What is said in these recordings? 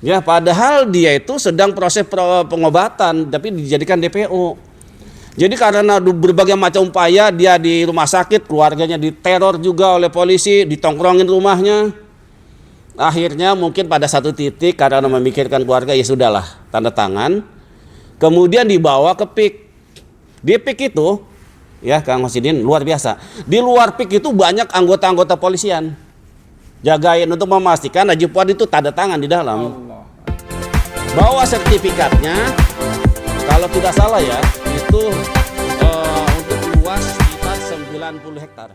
Ya, padahal dia itu sedang proses pengobatan, tapi dijadikan DPO. Jadi karena berbagai macam upaya, dia di rumah sakit, keluarganya diteror juga oleh polisi, ditongkrongin rumahnya. Akhirnya mungkin pada satu titik karena memikirkan keluarga, ya sudahlah, tanda tangan. Kemudian dibawa ke PIK. Di PIK itu, ya Kang Masidin, luar biasa. Di luar PIK itu banyak anggota-anggota polisian. Jagain untuk memastikan Haji Fuad itu tanda tangan di dalam. Allah. Bawa sertifikatnya, kalau tidak salah ya, itu untuk luas sekitar 90 hektar.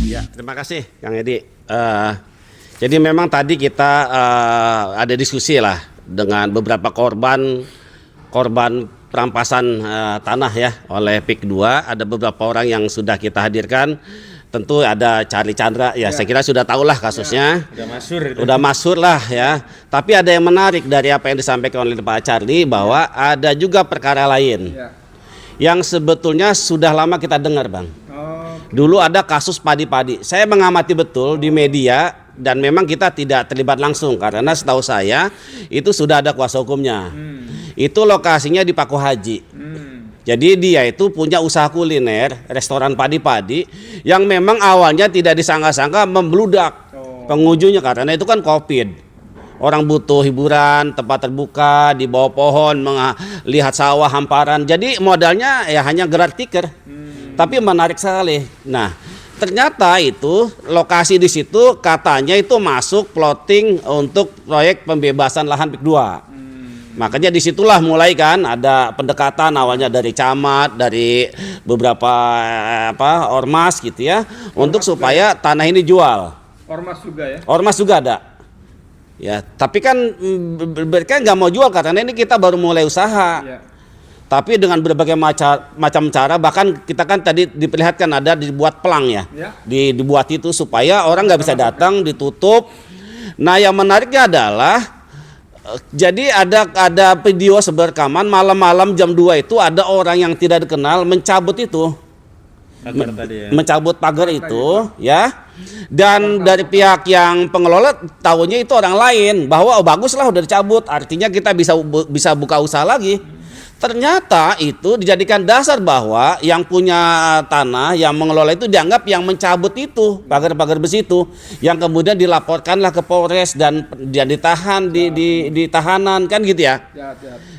Ya, terima kasih Kang Edi. Jadi memang tadi kita ada diskusi lah dengan beberapa korban perampasan tanah ya oleh PIK 2. Ada beberapa orang yang sudah kita hadirkan. Tentu ada Charlie Chandra, ya saya kira sudah tahulah kasusnya. Udah masyhur lah ya. Tapi ada yang menarik dari apa yang disampaikan oleh Pak Charlie, bahwa ada juga perkara lain yang sebetulnya sudah lama kita dengar, Bang. Dulu ada kasus padi-padi. Saya mengamati betul di media, dan memang kita tidak terlibat langsung karena setahu saya itu sudah ada kuasa hukumnya. Itu lokasinya di Paku Haji. Jadi dia itu punya usaha kuliner, restoran padi-padi yang memang awalnya tidak disangka-sangka membludak pengunjungnya karena itu kan Covid. Orang butuh hiburan, tempat terbuka, di bawah pohon, melihat sawah hamparan. Jadi modalnya ya hanya gerak tiker. Tapi menarik sekali. Nah, ternyata itu lokasi di situ katanya itu masuk plotting untuk proyek pembebasan lahan PIK 2. Makanya disitulah mulai kan ada pendekatan awalnya dari camat, dari beberapa ormas gitu ya, untuk supaya tanah ini jual. Ormas juga ya? Ormas juga ada. Ya, tapi kan mereka nggak mau jual karena ini kita baru mulai usaha. Tapi dengan berbagai macam cara, bahkan kita kan tadi diperlihatkan ada dibuat pelang ya. Dibuat itu supaya orang nggak bisa datang, ditutup. Nah, yang menariknya adalah jadi ada video seberekaman malam-malam jam 2 itu ada orang yang tidak dikenal mencabut itu. Mencabut pagar itu ya. Dan dari pihak yang pengelola tahunya itu orang lain, bahwa baguslah udah dicabut, artinya kita bisa buka usaha lagi. Ternyata itu dijadikan dasar bahwa yang punya tanah, yang mengelola itu dianggap yang mencabut itu pagar-pagar besi itu, yang kemudian dilaporkanlah ke Polres dan dia ditahan di tahanan kan gitu ya.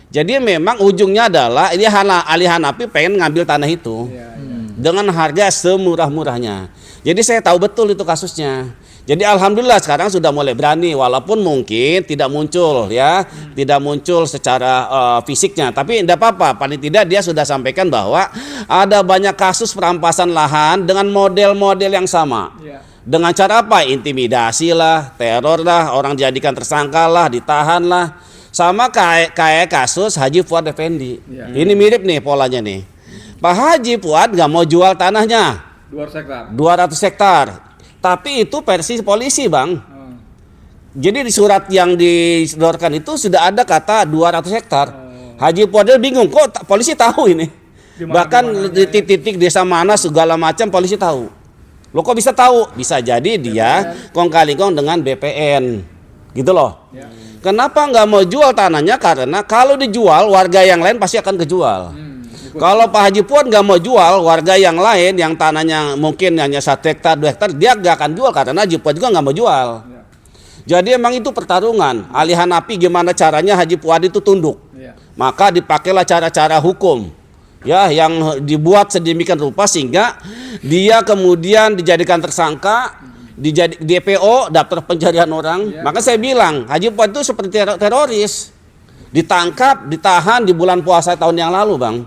Jadi memang ujungnya adalah ini ahli Hanafi pengen ngambil tanah itu dengan harga semurah-murahnya. Jadi saya tahu betul itu kasusnya. Jadi alhamdulillah sekarang sudah mulai berani, walaupun mungkin tidak muncul ya, tidak muncul secara fisiknya, tapi tidak apa-apa, paling tidak dia sudah sampaikan bahwa ada banyak kasus perampasan lahan dengan model-model yang sama. Dengan cara apa? Intimidasi lah, teror lah, orang dijadikan tersangka lah, ditahan lah. Sama kayak kasus Haji Fuad Effendi. Ini mirip nih polanya nih. Pak Haji Fuad nggak mau jual tanahnya 200 hektar. Tapi itu versi polisi, Bang. Jadi di surat yang disodorkan itu sudah ada kata 200 hektar. Haji Fuad bingung, kok polisi tahu ini? Bahkan di titik-titik desa mana segala macam polisi tahu. Lo kok bisa tahu? Bisa jadi dia kong-kali-kong dengan BPN. Gitu loh. Kenapa nggak mau jual tanahnya? Karena kalau dijual warga yang lain pasti akan kejual. Kalau Pak Haji Fuad nggak mau jual, warga yang lain yang tanahnya mungkin hanya 1 hektar, 2 hektar, dia nggak akan jual karena Haji Fuad juga nggak mau jual. Jadi emang itu pertarungan. Ahli Hanafi gimana caranya Haji Fuad itu tunduk. Maka dipakailah cara-cara hukum, ya, yang dibuat sedemikian rupa sehingga dia kemudian dijadikan tersangka, dijadi DPO, daftar pencarian orang. Maka saya bilang Haji Fuad itu seperti teroris, ditangkap, ditahan di bulan puasa tahun yang lalu, Bang.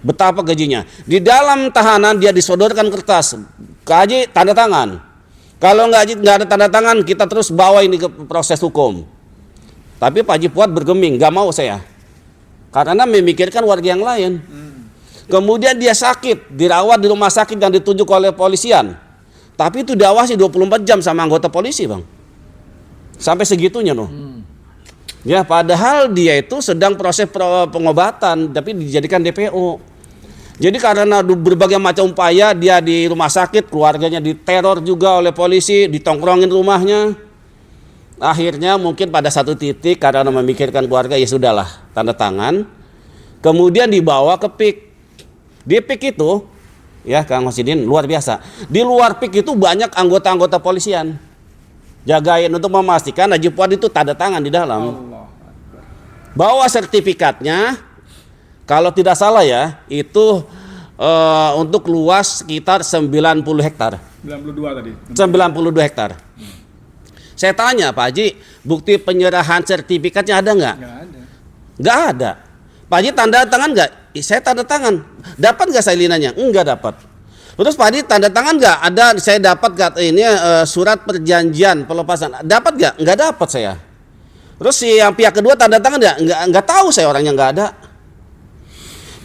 Betapa gajinya. Di dalam tahanan dia disodorkan kertas, Haji tanda tangan. Kalau nggak ada tanda tangan, kita terus bawa ini ke proses hukum. Tapi Pak Haji Fuad bergeming, nggak mau saya, karena memikirkan warga yang lain. Kemudian dia sakit, dirawat di rumah sakit yang ditunjuk oleh polisian. Tapi itu diawasi 24 jam sama anggota polisi, Bang. Sampai segitunya loh. Ya, padahal dia itu sedang proses pengobatan, tapi dijadikan DPO. Jadi karena berbagai macam upaya, dia di rumah sakit, keluarganya diteror juga oleh polisi, ditongkrongin rumahnya. Akhirnya mungkin pada satu titik karena memikirkan keluarga, ya sudahlah, tanda tangan. Kemudian dibawa ke PIK. Di PIK itu, ya Kang Hosidin, luar biasa. Di luar PIK itu banyak anggota-anggota polisian. Jagain untuk memastikan Haji Fuad itu tanda tangan di dalam. Bawa sertifikatnya, kalau tidak salah ya, itu untuk luas sekitar 90 hektar. 92 tadi. 92 hektar. Saya tanya Pak Haji, bukti penyerahan sertifikatnya ada nggak? Nggak ada. Nggak ada. Pak Haji tanda tangan nggak? Saya tanda tangan. Dapat nggak salinannya? Enggak dapat. Terus Pak Haji tanda tangan nggak? Ada, saya dapat nggak ini surat perjanjian pelepasan. Dapat nggak? Nggak dapat saya. Terus si yang pihak kedua tanda tangan nggak? Nggak tahu saya, orangnya nggak ada.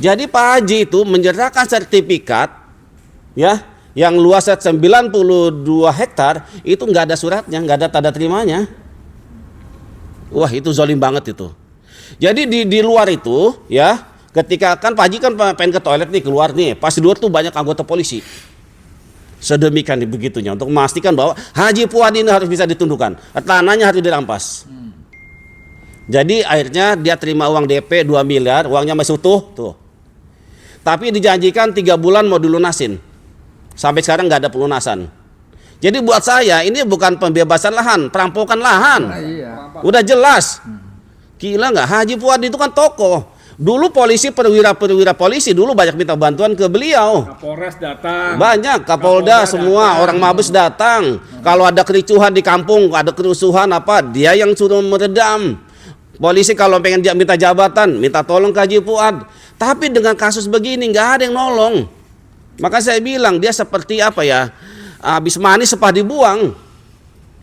Jadi Pak Haji itu menyerahkan sertifikat, ya, yang luas 92 hektar itu nggak ada suratnya, nggak ada tanda terimanya. Wah, itu zolim banget itu. Jadi di luar itu, ya, ketika kan Pak Haji kan pengen ke toilet nih, keluar nih, pas di luar tuh banyak anggota polisi. Sedemikian begitunya untuk memastikan bahwa Haji Fuad ini harus bisa ditundukkan, tanahnya harus dirampas. Jadi akhirnya dia terima uang DP 2 miliar, uangnya masih utuh tuh. Tapi dijanjikan 3 bulan mau dilunasin. Sampai sekarang nggak ada pelunasan. Jadi buat saya ini bukan pembebasan lahan, perampokan lahan. Udah jelas. Gila nggak? Haji Fuad itu kan tokoh. Dulu polisi, perwira polisi dulu banyak minta bantuan ke beliau. Kapolres datang. Banyak, Kapolda semua, datang. orang Mabes datang. Kalau ada kericuhan di kampung, ada kerusuhan apa, dia yang suruh meredam. Polisi kalau pengen dia minta jabatan, minta tolong ke Haji Fuad. Tapi dengan kasus begini nggak ada yang nolong. Maka saya bilang dia seperti apa ya, habis manis sepah dibuang.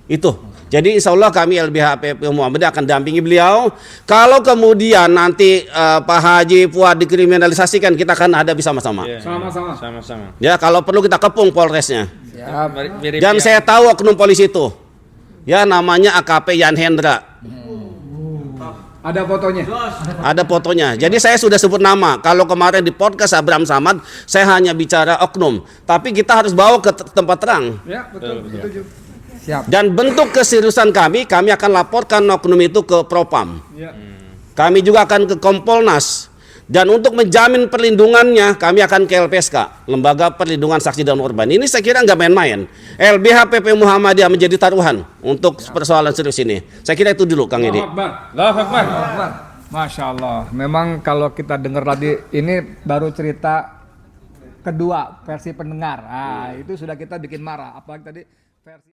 Itu. Jadi insya Allah kami LBH PP Muhammadiyah akan dampingi beliau. Kalau kemudian nanti Pak Haji Fuad dikriminalisasikan, kita akan ada bersama-sama. Sama-sama. Ya, kalau perlu kita kepung Polresnya. Ya, Dan saya tahu oknum polisi itu. Ya, namanya AKP Yan Hendra. Ada fotonya. Ada fotonya. Jadi saya sudah sebut nama. Kalau kemarin di podcast Abraham Samad, saya hanya bicara oknum. Tapi kita harus bawa ke tempat terang. Ya, betul. Setuju. siap. Dan bentuk keseriusan kami akan laporkan oknum itu ke Propam. Ya. Kami juga akan ke Kompolnas. Dan untuk menjamin perlindungannya, kami akan ke LPSK, Lembaga Perlindungan Saksi dan Korban. Ini saya kira nggak main-main. LBH PP Muhammadiyah menjadi taruhan untuk persoalan serius ini. Saya kira itu dulu, Kang Edi. Allahu Akbar. Masya Allah. Memang kalau kita dengar tadi, ini baru cerita kedua versi pendengar. Itu sudah kita bikin marah. Apalagi tadi versi